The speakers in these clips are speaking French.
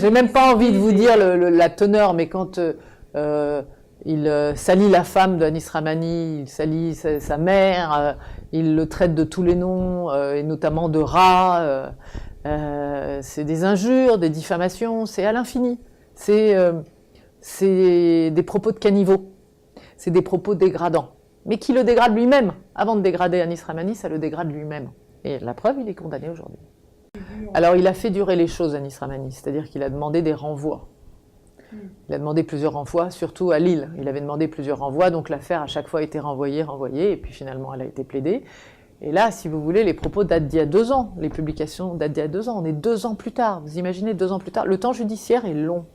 J'ai même pas envie de vous dire la teneur, mais quand il salit la femme d'Anis Rahmani, il salit sa mère, il le traite de tous les noms, et notamment de rat, c'est des injures, des diffamations, c'est à l'infini. C'est des propos de caniveau, c'est des propos dégradants, mais qui le dégradent lui-même. Avant de dégrader Anis Rahmani, ça le dégrade lui-même. Et la preuve, il est condamné aujourd'hui. Alors, il a fait durer les choses, Anis Rahmani, c'est-à-dire qu'il a demandé des renvois. Il a demandé plusieurs renvois, surtout à Lille. Il avait demandé plusieurs renvois, donc l'affaire à chaque fois a été renvoyée, et puis finalement elle a été plaidée. Et là, si vous voulez, les propos datent d'il y a 2 ans, les publications datent d'il y a 2 ans. On est 2 ans plus tard, vous imaginez 2 ans plus tard. Le temps judiciaire est long.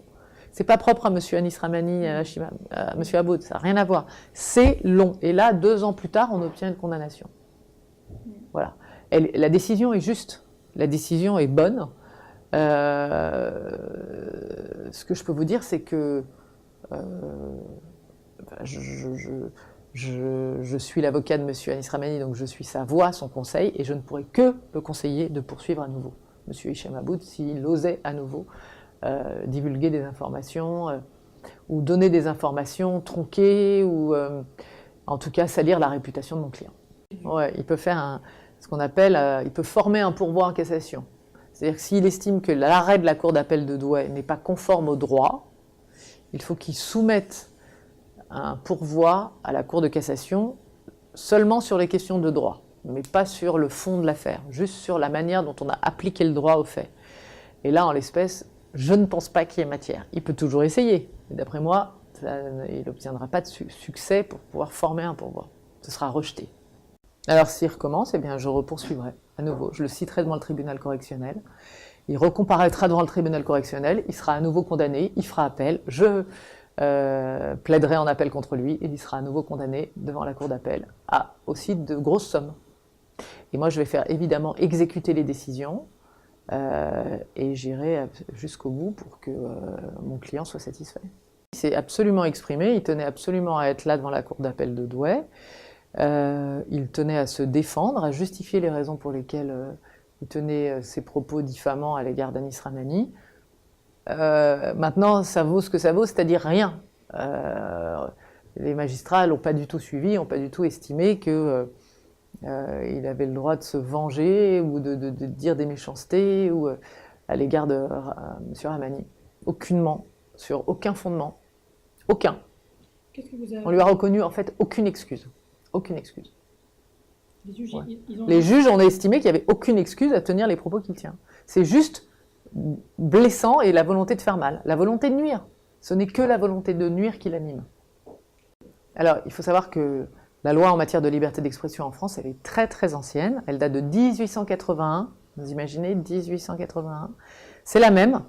C'est pas propre à M. Anis Rahmani, à M. Aboud, ça n'a rien à voir. C'est long. Et là, 2 ans plus tard, on obtient une condamnation. Voilà. La décision est juste. La décision est bonne. Ce que je peux vous dire, c'est que je suis l'avocat de M. Anis Rahmani, donc je suis sa voix, son conseil, et je ne pourrais que le conseiller de poursuivre à nouveau M. Hicham Aboud s'il osait à nouveau divulguer des informations ou donner des informations tronquées ou en tout cas salir la réputation de mon client. Ouais, il peut faire ce qu'on appelle, il peut former un pourvoi en cassation. C'est-à-dire que s'il estime que l'arrêt de la Cour d'appel de Douai n'est pas conforme au droit, il faut qu'il soumette un pourvoi à la Cour de cassation seulement sur les questions de droit, mais pas sur le fond de l'affaire, juste sur la manière dont on a appliqué le droit aux faits. Et là, en l'espèce, je ne pense pas qu'il y ait matière. Il peut toujours essayer, mais d'après moi, il n'obtiendra pas de succès pour pouvoir former un pourvoi. Ce sera rejeté. Alors s'il recommence, eh bien, je repoursuivrai à nouveau. Je le citerai devant le tribunal correctionnel. Il recomparaîtra devant le tribunal correctionnel. Il sera à nouveau condamné. Il fera appel. Je plaiderai en appel contre lui. Et il sera à nouveau condamné devant la cour d'appel à aussi de grosses sommes. Et moi, je vais faire évidemment exécuter les décisions et j'irai jusqu'au bout pour que mon client soit satisfait. Il s'est absolument exprimé. Il tenait absolument à être là devant la cour d'appel de Douai. Il tenait à se défendre, à justifier les raisons pour lesquelles il tenait ses propos diffamants à l'égard d'Anis Rahmani. Maintenant, ça vaut ce que ça vaut, c'est-à-dire rien. Les magistrats n'ont pas du tout suivi, n'ont pas du tout estimé qu'il avait le droit de se venger ou de dire des méchancetés ou, à l'égard de M. Rahmani. Aucunement, sur aucun fondement. Aucun. On lui a reconnu en fait aucune excuse. Aucune excuse. Les juges ont estimé qu'il n'y avait aucune excuse à tenir les propos qu'il tient. C'est juste blessant et la volonté de faire mal, la volonté de nuire. Ce n'est que la volonté de nuire qui l'anime. Alors, il faut savoir que la loi en matière de liberté d'expression en France, elle est très très ancienne. Elle date de 1881. Vous imaginez, 1881. C'est la même.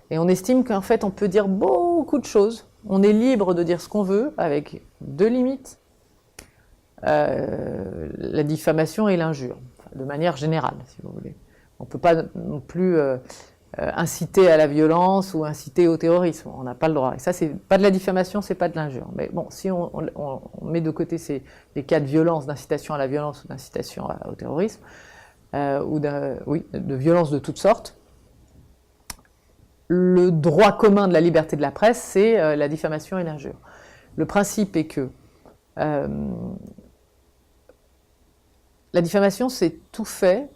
Et on estime qu'en fait, on peut dire beaucoup de choses. On est libre de dire ce qu'on veut, avec 2 limites. La diffamation et l'injure, de manière générale, si vous voulez. On ne peut pas non plus inciter à la violence ou inciter au terrorisme, on n'a pas le droit. Et ça, c'est pas de la diffamation, c'est pas de l'injure. Mais bon, si on met de côté les cas de violence, d'incitation à la violence ou d'incitation au terrorisme, ou de violence de toutes sortes, le droit commun de la liberté de la presse, c'est la diffamation et l'injure. Le principe est que la diffamation, c'est tout fait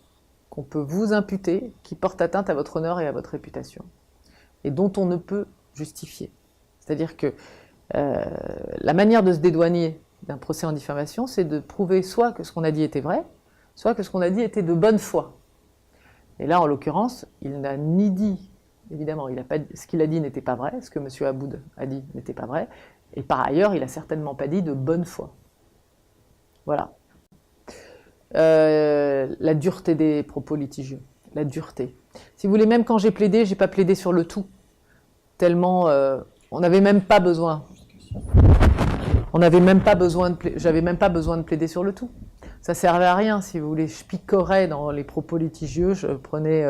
qu'on peut vous imputer qui porte atteinte à votre honneur et à votre réputation, et dont on ne peut justifier. C'est-à-dire que la manière de se dédouaner d'un procès en diffamation, c'est de prouver soit que ce qu'on a dit était vrai, soit que ce qu'on a dit était de bonne foi. Et là, en l'occurrence, il n'a ni dit, évidemment, ce qu'il a dit n'était pas vrai, ce que M. Aboud a dit n'était pas vrai, et par ailleurs, il n'a certainement pas dit de bonne foi. Voilà. La dureté des propos litigieux, la dureté. Si vous voulez, même quand j'ai plaidé, j'ai pas plaidé sur le tout, tellement on n'avait même pas besoin. J'avais même pas besoin de plaider sur le tout. Ça servait à rien, si vous voulez. Je picorais dans les propos litigieux, je prenais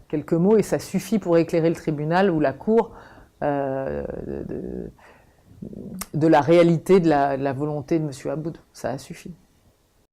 quelques mots et ça suffit pour éclairer le tribunal ou la cour de la réalité de la volonté de M. Aboud. Ça a suffi.